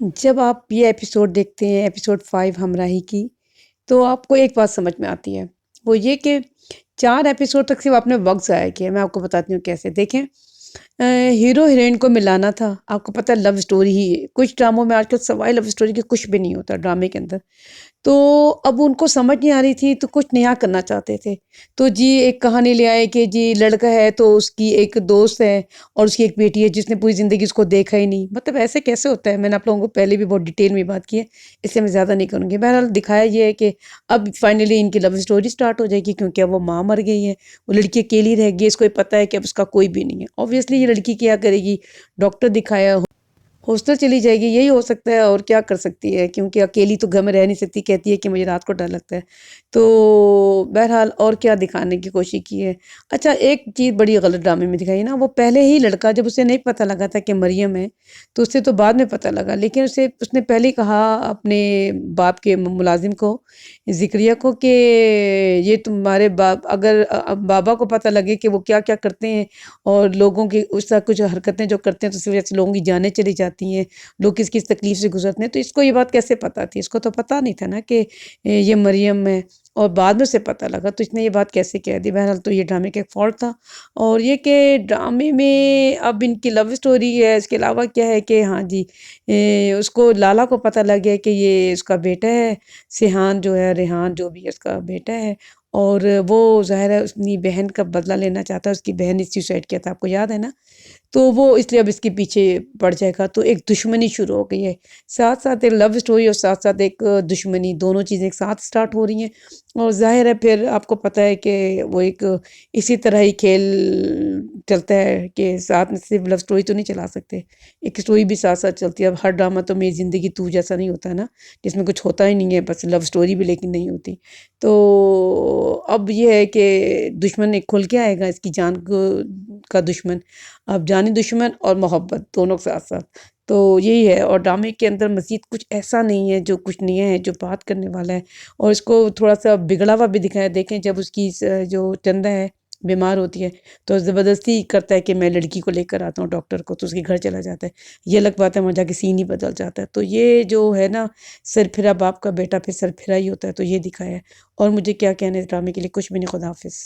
जब आप ये एपिसोड देखते हैं, एपिसोड 5 हमराही की, तो आपको एक बात समझ में आती है। वो ये कि 4 एपिसोड तक सिर्फ़ आपने वक़्त ज़ाया किया। मैं आपको बताती हूँ कैसे। देखें, हीरो हीरोइन को मिलाना था। आपको पता है लव स्टोरी ही है। कुछ ड्रामों में आजकल सवाए लव स्टोरी के कुछ भी नहीं होता ड्रामे के अंदर। तो अब उनको समझ नहीं आ रही थी तो कुछ नया करना चाहते थे। तो जी एक कहानी ले आए कि जी लड़का है तो उसकी एक दोस्त है और उसकी एक बेटी है जिसने पूरी ज़िंदगी उसको देखा ही नहीं। मतलब ऐसे कैसे होता है? मैंने आप लोगों को पहले भी बहुत डिटेल में बात की है, इसलिए मैं ज़्यादा नहीं करूँगी। बहरहाल दिखाया ये है कि अब फाइनली इनकी लव स्टोरी स्टार्ट हो जाएगी क्योंकि अब वो माँ मर गई है। वो लड़की अकेली रह गई है, इसको ये पता है कि अब उसका कोई भी नहीं है। ऑब्वियसली ये लड़की क्या करेगी? डॉक्टर दिखाया, हॉस्टल चली जाएगी, यही हो सकता है और क्या कर सकती है क्योंकि अकेली तो घर में रह नहीं सकती, कहती है कि मुझे रात को डर लगता है। तो बहरहाल और क्या दिखाने की कोशिश की है। अच्छा एक चीज़ बड़ी गलत ड्रामे में दिखाई ना, वो पहले ही लड़का जब उसे नहीं पता लगा था कि मरियम है, तो उसे तो बाद में पता लगा, लेकिन उसे उसने पहले ही कहा अपने बाप के मुलाजिम को, ज़िक्रिया को, कि ये तुम्हारे बाप अगर बाबा को पता लगे कि वो क्या-क्या करते हैं और लोगों की उस तरह कुछ हरकतें जो करते हैं तो उसकी वजह से लोगों की जानें चली जाती हैं, लोग किस-किस तकलीफ़ से गुज़रते हैं, तो इसको ये बात कैसे पता थी? इसको तो पता नहीं था ना कि ये मरियम है और बाद में उसे पता लगा, तो इसने ये बात कैसे कह दी? बहरहाल तो ये ड्रामे का एक फ़ॉल्ट था और ये कि ड्रामे में अब इनकी लव स्टोरी है, इसके अलावा क्या है कि हाँ जी, उसको लाला को पता लग गया कि ये उसका बेटा है, सिहान जो है, रेहान जो भी है उसका बेटा है और वो ज़ाहिर है अपनी बहन का बदला लेना चाहता है, उसकी बहन ने सुसाइड किया था, आपको याद है ना? तो वो इसलिए अब इसके पीछे पड़ जाएगा, तो एक दुश्मनी शुरू हो गई है। साथ-साथ एक लव स्टोरी और साथ-साथ एक दुश्मनी, दोनों चीज़ें एक साथ स्टार्ट हो रही हैं और ज़ाहिर है फिर आपको पता है कि वो एक इसी तरह ही खेल चलता है कि साथ में सिर्फ़ लव स्टोरी तो नहीं चला सकते, एक स्टोरी भी साथ-साथ चलती है। अब हर ड्रामा तो मेरी ज़िंदगी तू जैसा नहीं होता है ना, जिसमें कुछ होता ही नहीं है, बस लव स्टोरी भी लेकिन नहीं होती। तो अब ये है कि दुश्मन एक खुल के आएगा, इसकी जान को का दुश्मन। अब जानी दुश्मन और मोहब्बत दोनों के साथ-साथ। तो यही है और ड्रामे के अंदर मज़ीद कुछ ऐसा नहीं है जो कुछ नहीं है, जो बात करने वाला है और इसको थोड़ा-सा बिगड़ा हुआ भी दिखाया। देखें जब उसकी जो चंदा है, बीमार होती है, तो ज़बरदस्ती करता है कि मैं लड़की को लेकर आता हूँ डॉक्टर को, तो उसके घर चला जाता है। ये अलग बात है, वहाँ जाके सीन ही बदल जाता है। तो ये जो है ना, सरफिरा बाप का बेटा फिर सरफिरा ही होता है, तो ये दिखाया है और मुझे क्या कहना है इस ड्रामे के लिए, कुछ भी नहीं, खुदा हाफ़िज़।